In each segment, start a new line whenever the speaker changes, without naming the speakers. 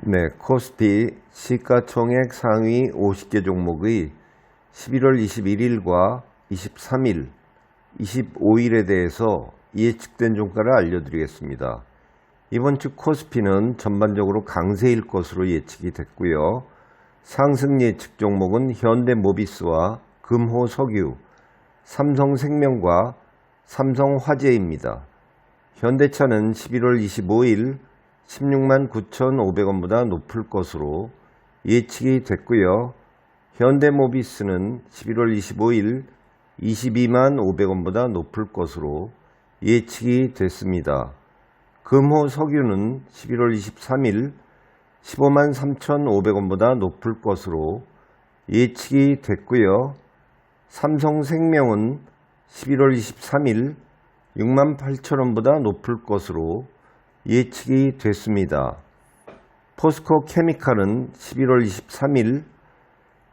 네, 코스피 시가총액 상위 50개 종목의 11월 21일과 23일, 25일에 대해서 예측된 종가를 알려드리겠습니다. 이번 주 코스피는 전반적으로 강세일 것으로 예측이 됐고요. 상승 예측 종목은 현대모비스와 금호석유, 삼성생명과 삼성화재입니다. 현대차는 11월 25일 16만 9,500원보다 높을 것으로 예측이 됐고요. 현대모비스는 11월 25일 22만 500원보다 높을 것으로 예측이 됐습니다. 금호석유는 11월 23일 15만 3,500원보다 높을 것으로 예측이 됐고요. 삼성생명은 11월 23일 6만 8천원보다 높을 것으로 예측이 됐습니다. 포스코케미칼은 11월 23일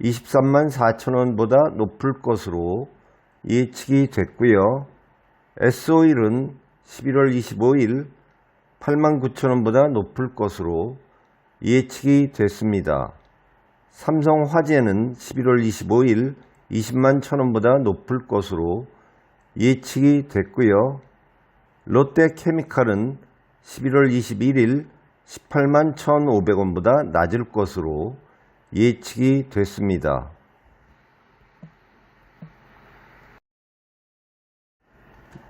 23만 4천원보다 높을 것으로 예측이 됐고요. S오일은 11월 25일 8만 9천원보다 높을 것으로 예측이 됐습니다. 삼성화재는 11월 25일 20만 1천원보다 높을 것으로 예측이 됐고요. 롯데케미칼은 11월 21일 18만 1,500원보다 낮을 것으로 예측이 됐습니다.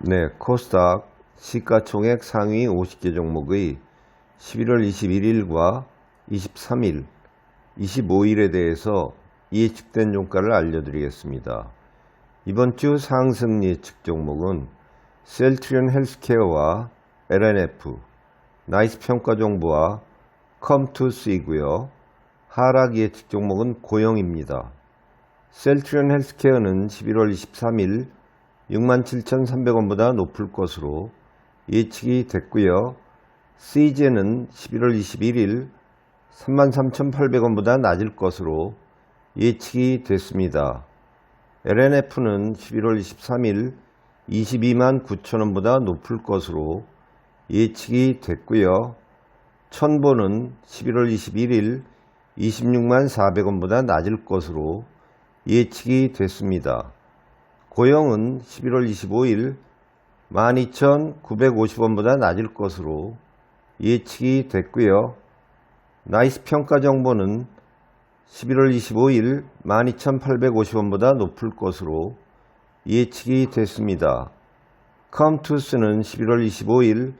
네, 코스닥 시가총액 상위 50개 종목의 11월 21일과 23일, 25일에 대해서 예측된 종가를 알려드리겠습니다. 이번 주 상승 예측 종목은 셀트리온 헬스케어와 LNF, 나이스 평가정보와 컴투스이고요. 하락 예측 종목은 고영입니다. 셀트리온 헬스케어는 11월 23일 67,300원보다 높을 것으로 예측이 됐고요. CJ는 11월 21일 33,800원보다 낮을 것으로 예측이 됐습니다. LNF는 11월 23일 22만 9천원보다 높을 것으로 예측이 됐고요. 천보는 11월 21일 26만 400원보다 낮을 것으로 예측이 됐습니다. 고영은 11월 25일 12,950원보다 낮을 것으로 예측이 됐고요. 나이스 평가정보는 11월 25일 12,850원보다 높을 것으로 예측이 됐습니다. 컴투스는 11월 25일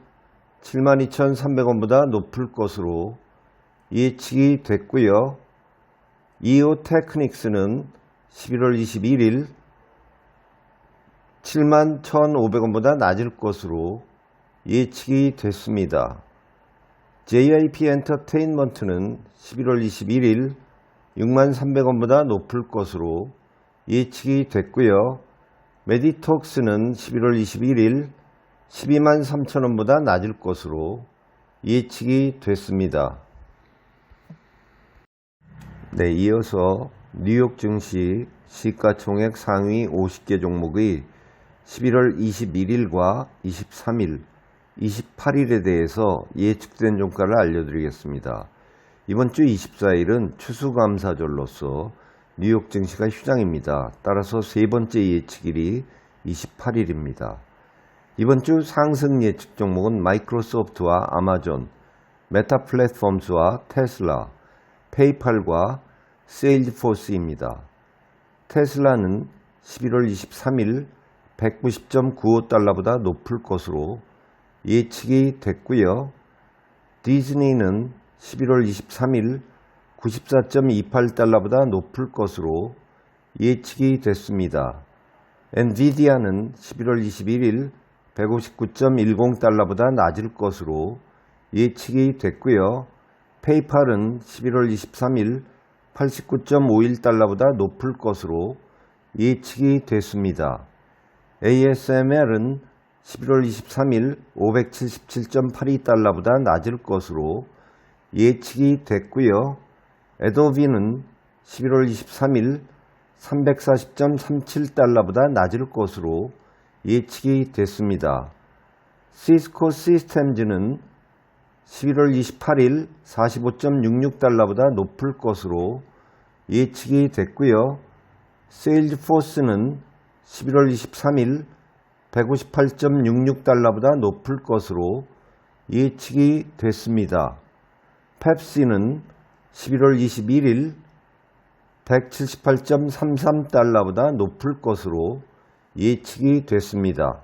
72,300원보다 높을 것으로 예측이 됐고요. 이오테크닉스는 11월 21일 71,500원보다 낮을 것으로 예측이 됐습니다. JIP 엔터테인먼트는 11월 21일 63,300원보다 높을 것으로 예측이 됐고요. 메디톡스는 11월 21일 12만 3천원보다 낮을 것으로 예측이 됐습니다. 네, 이어서 뉴욕 증시 시가총액 상위 50개 종목의 11월 21일과 23일, 28일에 대해서 예측된 종가를 알려드리겠습니다. 이번 주 24일은 추수감사절로서 뉴욕 증시가 휴장입니다. 따라서 세 번째 예측일이 28일입니다. 이번 주 상승 예측 종목은 마이크로소프트와 아마존, 메타 플랫폼스와 테슬라, 페이팔과 세일즈포스입니다. 테슬라는 11월 23일 190.95달러보다 높을 것으로 예측이 됐고요. 디즈니는 11월 23일 94.28달러보다 높을 것으로 예측이 됐습니다. 엔비디아는 11월 21일 159.10달러보다 낮을 것으로 예측이 됐고요. 페이팔은 11월 23일 89.51달러보다 높을 것으로 예측이 됐습니다. ASML은 11월 23일 577.82달러보다 낮을 것으로 예측이 됐고요. 애도비는 11월 23일 340.37달러보다 낮을 것으로 예측이 됐습니다. 시스코 시스템즈는 11월 28일 45.66달러보다 높을 것으로 예측이 됐고요. 세일즈포스는 11월 23일 158.66달러보다 높을 것으로 예측이 됐습니다. 펩시는 11월 21일 178.33달러보다 높을 것으로 예측이 됐습니다.